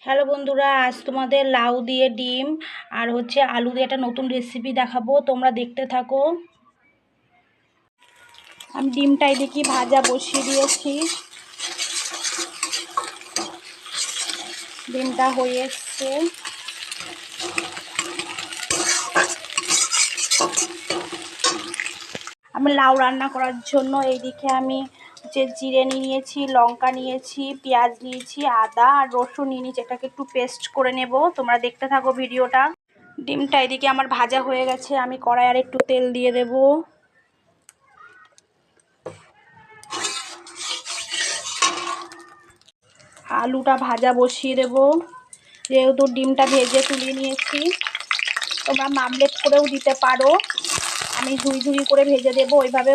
Hello বন্ধুরা, আজ তোমাদের লাউ দিয়ে ডিম আর আলু দিয়ে একটা নতুন রেসিপি দেখাবো। তোমরা দেখতে থাকো। আমি ডিমটা এদিকে ভাজা বসিয়ে দিয়েছি। ডিমটা হয়ে এসছে। আমি লাউ রান্না করার জন্য এইদিকে আমি জিরে নিয়েছি, লঙ্কা নিয়েছি, পেঁয়াজ নিয়েছি, আদা আর রসুন নিয়ে নিয়েছি। এটাকে একটু পেস্ট করে নেব। তোমরা দেখতে থাকো ভিডিওটা। ডিমটা এদিকে আমার ভাজা হয়ে গেছে। আমি কড়াই আর একটু তেল দিয়ে দেব। আলুটা ভাজা বসিয়ে দেব। যেহেতু ডিমটা ভেজে তুলে নিয়েছি, তোমরা মামলেট করেও দিতে পারো। আমি ঝুড়ি ঝুড়ি করে ভেজে দেবো, ওইভাবে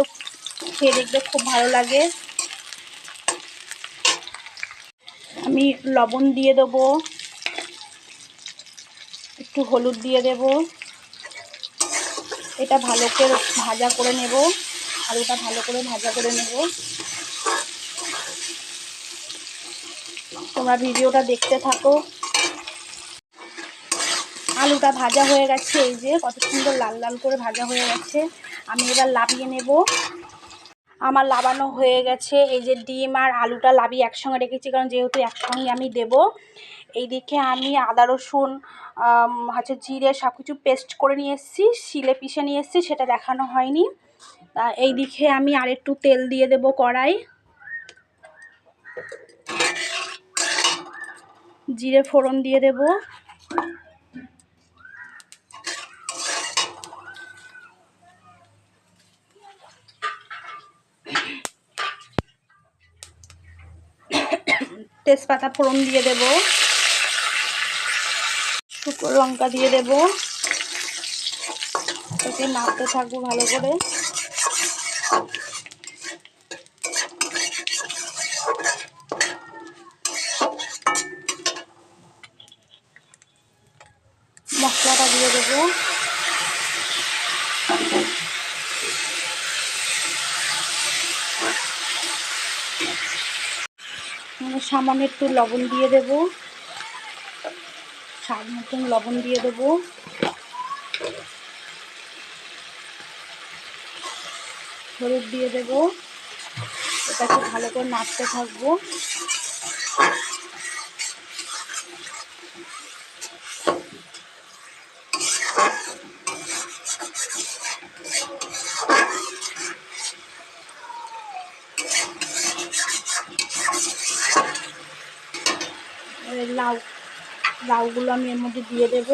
খেয়ে দেখবে খুব ভালো লাগে। আমি লবণ দিয়ে দেবো, একটু হলুদ দিয়ে দেব। এটা ভালো করে ভাজা করে নেব। আলুটা ভালো করে ভাজা করে নেব। তোমরা ভিডিওটা দেখতে থাকো। আলুটা ভাজা হয়ে গেছে, এই যে কত সুন্দর লাল লাল করে ভাজা হয়ে গেছে। আমি এবার লাবিয়ে নেব। আমার লাবানো হয়ে গেছে। এই যে ডিম আর আলুটা লাবিয়ে একসঙ্গে রেখেছি, কারণ যেহেতু একসঙ্গে আমি দেব। এইদিকে আমি আদা রসুন জিরে সব কিছু পেস্ট করে নিয়ে এসেছি, শিলে পিষে নিয়ে এসেছি, সেটা দেখানো হয়নি। এইদিকে আমি আরেকটু তেল দিয়ে দেব কড়াই। জিরে ফোড়ন দিয়ে দেব। তেজপাতা ফোড়ন দিয়ে দেব। শুকনো লঙ্কা দিয়ে দেব। এটাকে নাড়তে থাকবো ভালো করে। মশলাটা দিয়ে দেব। সামান্য একটু লবণ দিয়ে দেব। স্বাদ মতন লবণ দিয়ে দেব। হলুদ দিয়ে দেব। এটাকে ভালো করে নাড়তে থাকবো। লাউগুলো আমি এর মধ্যে দিয়ে দেব।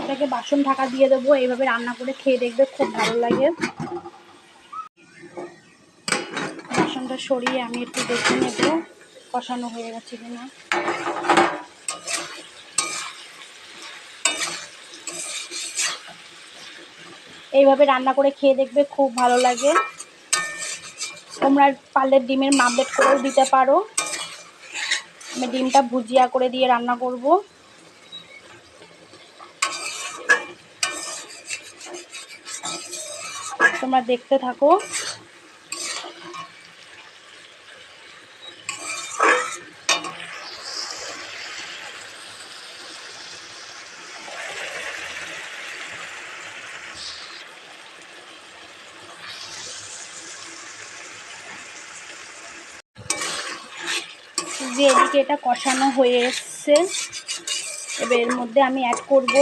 এটাকে বাসন ঢাকা দিয়ে দেবো। এইভাবে রান্না করে খেয়ে দেখবে খুব ভালো লাগে। বাসনটা সরিয়ে আমি একটু দেখে নেব কষানো হয়ে গেছে কিনা। এইভাবে রান্না করে খেয়ে দেখবে খুব ভালো লাগে। তোমরা পারলে ডিমের মামলেট করেও দিতে পারো। আমি ডিমটা ভুজিয়া করে দিয়ে রান্না করব। তোমরা দেখতে থাকো। যে এদিকে এটা কষানো হয়ে এসছে, এবার এর মধ্যে আমি অ্যাড করব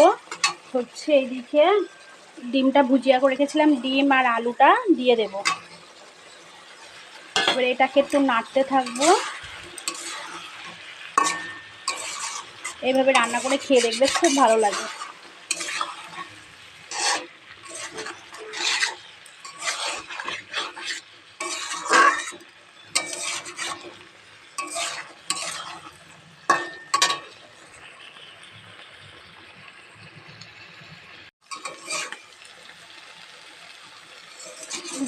এইদিকে ডিমটা ভুজিয়া করে রেখেছিলাম, ডিম আর আলুটা দিয়ে দেব। এবার এটাকে একটু নাড়তে থাকবো। এইভাবে রান্না করে খেয়ে দেখবে খুব ভালো লাগে।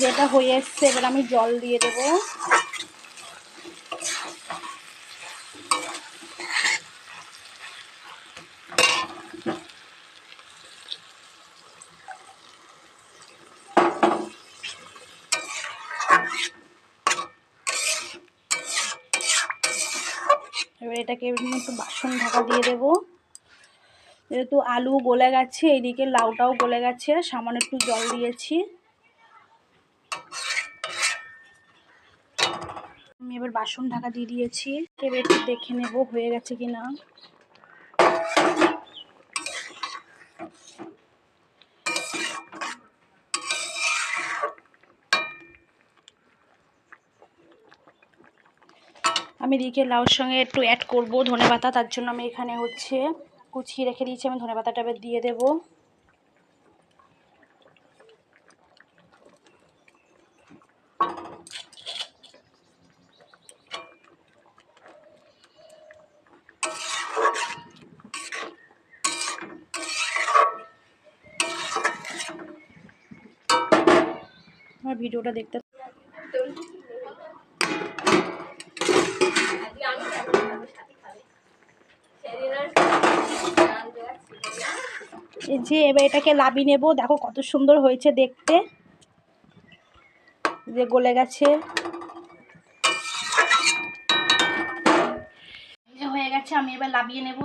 যেটা হয়ে এসছে, এবার আমি জল দিয়ে দেব। এবার এটাকে একটু বাসন ঢাকা দিয়ে দেবো। যেহেতু আলু গলে গেছে, এইদিকে লাউটাও গলে গেছে, সামান্য একটু জল দিয়েছি। আমি এবার বাসন ঢাকা দিয়ে দিয়েছি। এবার একটু দেখে নেব হয়ে গেছে কিনা। আমি এদিকে লাউর সঙ্গে একটু অ্যাড করব ধনেপাতা, তার জন্য আমি এখানে হচ্ছে কুচিয়ে রেখে দিয়েছি। আমি ধনেপাতাটা এবার দিয়ে দেবো। আমার ভিডিওটা দেখতে এই যে এবার এটাকে লাবিয়ে নেব। দেখো কত সুন্দর হয়েছে দেখতে, যে গলে গেছে। এই যে হয়ে গেছে, আমি এবার লাবিয়ে নেব।